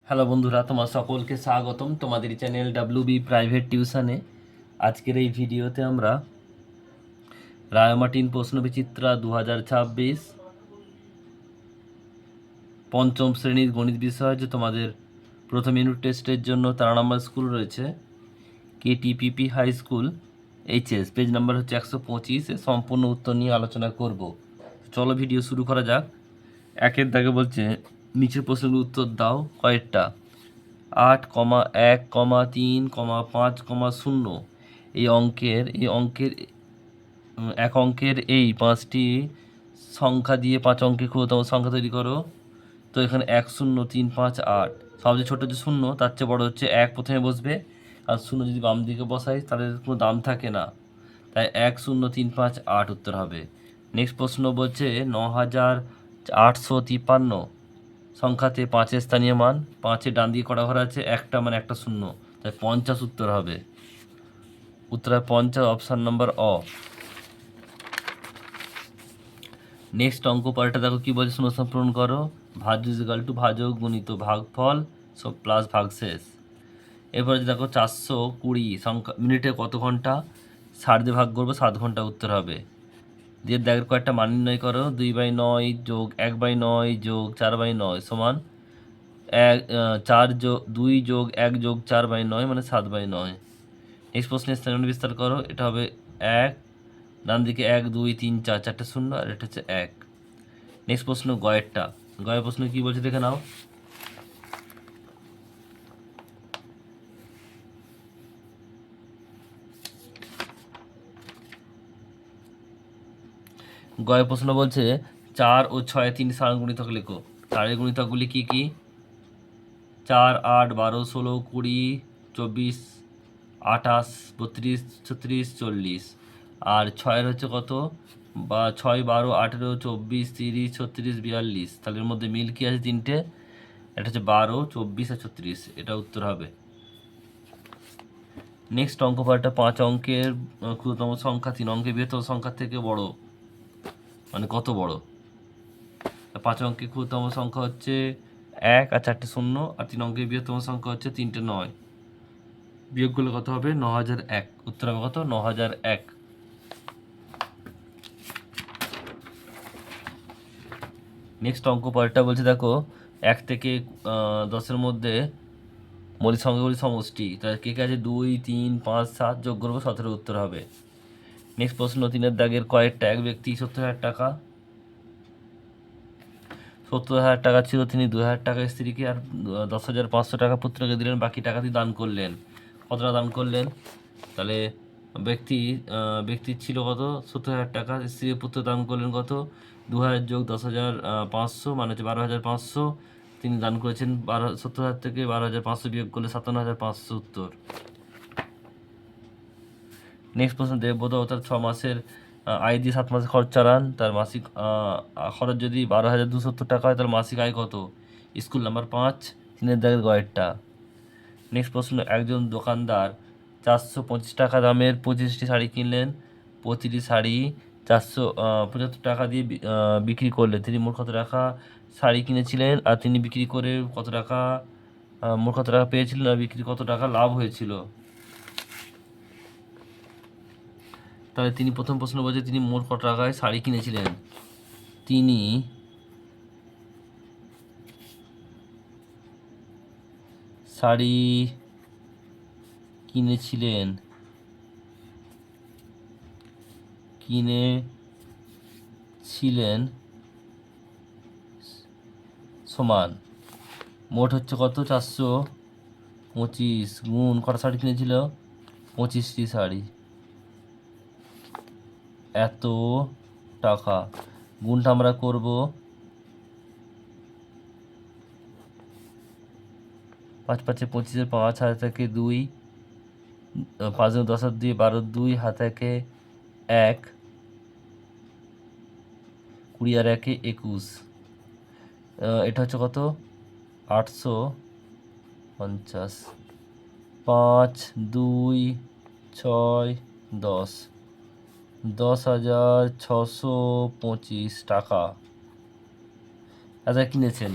Hello বন্ধুরা, তোমার সকলকে স্বাগতম তোমাদের চ্যানেল ডাব্লিউবি প্রাইভেট টিউশনে। আজকের এই ভিডিওতে আমরা রায়মার্টিন প্রশ্নবিচিত্রা 2026 পঞ্চম শ্রেণীর গণিত বিষয়, যে তোমাদের প্রথম ইউনিট টেস্টের জন্য 13 নম্বর স্কুল রয়েছে, KTPP high school HS, page number হচ্ছে 125, সম্পূর্ণ উত্তর নিয়ে আলোচনা করব। চলো ভিডিও শুরু করা যাক। একের দাগে বলছে, নিচের প্রশ্নের উত্তর দাও কয়েকটা। 8,1,3,5,0 এক অঙ্কের এই পাঁচটি সংখ্যা দিয়ে 5 অঙ্কের ক্ষুদ্রতম সংখ্যা তৈরি করো। তো এখানে 1, 0, 3, 5, 8, সবচেয়ে ছোটো যে 0 তার চেয়ে বড় হচ্ছে 1 প্রথমে বসবে, আর 0 যদি বাম দিকে বসাই তাহলে কোনো দাম থাকে না, তাই 1, 0, 3, 5, 8 উত্তর হবে। নেক্সট প্রশ্ন বলছে 9,853 সংখ্যাতে 5-এর স্থানীয় মান, 5-এর ডান দিকে কটা ঘর আছে, একটা মানে একটা 0, তাই 50 উত্তর হবে। উত্তর হয় 50, অপশান নম্বর অ। নেক্সট অঙ্ক পাল্টা দেখো কি বলছে, শূন্যস্থান পূরণ করো। ভাজ্য ইজিক্যাল টু ভাজক গুণিত ভাগফল সব প্লাস ভাগশেষ। এরপরে দেখো 420 সংখ্যা মিনিটে কত ঘন্টা, 60 দিয়ে ভাগ করবো, 7 ঘন্টা উত্তর হবে। দিয়ে দেখো কয়েকটা মান নির্ণয় করো। 2/9 যোগ 1/9 যোগ 4/9 সমান 2 যোগ 1 যোগ 4/9 মানে 7/9। নেক্সট প্রশ্নের স্থান বিস্তার করো। এটা হবে 1, ডান দিকে 1, 2, 3, 4, 4টে 0, আর এটা হচ্ছে 1। নেক্সট প্রশ্ন গয়েরটা। গয়ের প্রশ্ন কি বলছে দেখে নাও। গয়ের প্রশ্ন বলছে 4 ও 6 3 সাধারণ গুণিতক লেখো। 4-এর গুণিতকগুলি কি কি? 4, 8, 12, 16, 20, 24, 28, 32, 36, 40। আর 6-এর হচ্ছে কত, 6, 12, 18, 24, 30, 36, 42। তাহলে এর মধ্যে মিল কি আছে? 3টে। এটা হচ্ছে 12, 24 আর 36, এটা উত্তর হবে। নেক্সট অঙ্ক পাল্টা 5 অঙ্কের ক্ষুদ্রতম সংখ্যা 3 অঙ্কের বৃহত্তম সংখ্যার থেকে বড়, মানে কত বড়? 5 অঙ্কের ক্ষুদ্রতম সংখ্যা হচ্ছে 1 আর 4টে 0, আর 3 অঙ্কের বৃহত্তম সংখ্যা হচ্ছে 3টে 9। বিয়োগ করলে কত হবে? 9001। উত্তর হবে কত? 9001। নেক্সট অঙ্ক পরেরটা বলছে দেখো, 1 থেকে 10-এর মধ্যে মৌলিক সংখ্যাগুলি সমষ্টি, তার কে কে আছে? 2, 3, 5, 7, যোগ করবো 17, উত্তর হবে। নেক্সট প্রশ্ন 3-এর দাগের কয়েকটা। এক ব্যক্তি 70,000 টাকা, 70,000 টাকা ছিল, তিনি 2,000 টাকা স্ত্রীকে আর 10,500 টাকা পুত্রকে দিলেন, বাকি টাকাটি দান করলেন। কতটা দান করলেন? তাহলে ব্যক্তির ছিল কত? 70,000 টাকা, স্ত্রীর পুত্র দান করলেন কত? 2,000 যোগ 10,500 মানে হচ্ছে 12,500। তিনি দান করেছেন 70,000 থেকে 12,500 বিয়োগ করলে 57,500 উত্তর। নেক্সট প্রশ্ন, দেবব্রত তার 6 মাসের আয় দিয়ে 7 মাসের খরচ চালান, তার মাসিক খরচ যদি 12,270 টাকা হয়, তাহলে মাসিক আয় কত? স্কুল নাম্বার 5, 3-এর দাগের গয়েরটা। নেক্সট প্রশ্ন, একজন দোকানদার 425 টাকা দামের 25টি শাড়ি কিনলেন, প্রতিটি শাড়ি 475 টাকা দিয়ে বিক্রি করলেন। তিনি মোট কত টাকা শাড়ি কিনেছিলেন, আর তিনি বিক্রি করে কত টাকা, মোট কত টাকা পেয়েছিলেন, আর বিক্রি কত টাকা লাভ হয়েছিল? তাহলে তিনি, প্রথম প্রশ্ন বলছে তিনি মোট কত টাকায় শাড়ি কিনেছিলেন। তিনি শাড়ি কিনেছিলেন সমান মোট হচ্ছে কত? 425 গুণ কটা শাড়ি কিনেছিল? 25টি শাড়ি, এত টাকা। গুণটা আমরা করব 5 5 25, 5 হাতে থেকে 2, 5 10 আর 2 12, 2 হাতে থেকে 1, 20 আর 1 21। এটা হচ্ছে কত? 850। 5, 2, 6, 10, 10,625 টাকা কিনেছেন,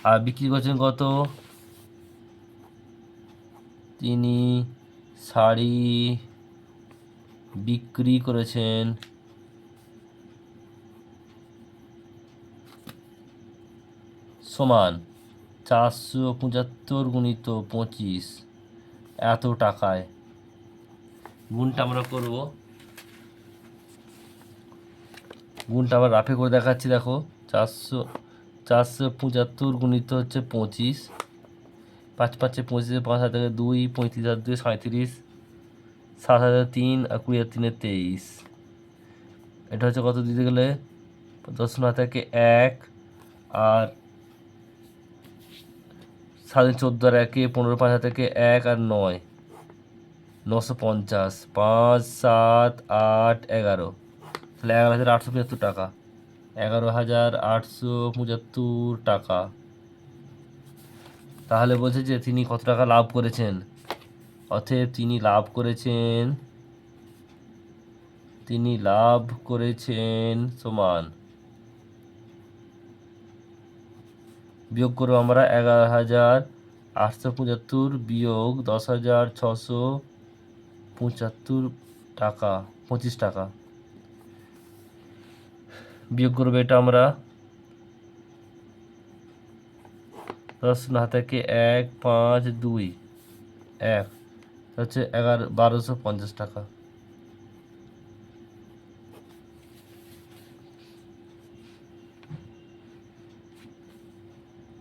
আর বিক্রি করছেন কত? তিনি শাড়ি বিক্রি করেছেন সমান 475 গুণিত 25 এত টাকায়। গুণটা আমরা করব, গুণটা আবার রাফে করে দেখাচ্ছি। দেখো 475 গুণিত হচ্ছে 25, 5 5 25, 5 হাজার 2, 35 হাজার 2 37, 7 হাজার 3 আর 20 হাজার 3 23। এটা হচ্ছে কত দিতে গেলে 10 না থেকে 1 আর 14 আর 1 15, 5 থেকে 1 আর 9 950, 5 7 8 11, তাহলে 11,875 টাকা, 11,875 টাকা। তাহলে বলছে যে তিনি কত টাকা লাভ করেছেন, অতএব তিনি লাভ করেছেন সমান, বিয়োগ করবো আমরা 11,875 বিয়োগ 10,675 টাকা, 25 টাকা বিয়োগ করবো। এটা আমরা 10 না থেকে 1 5 2 1 হচ্ছে 1250 টাকা।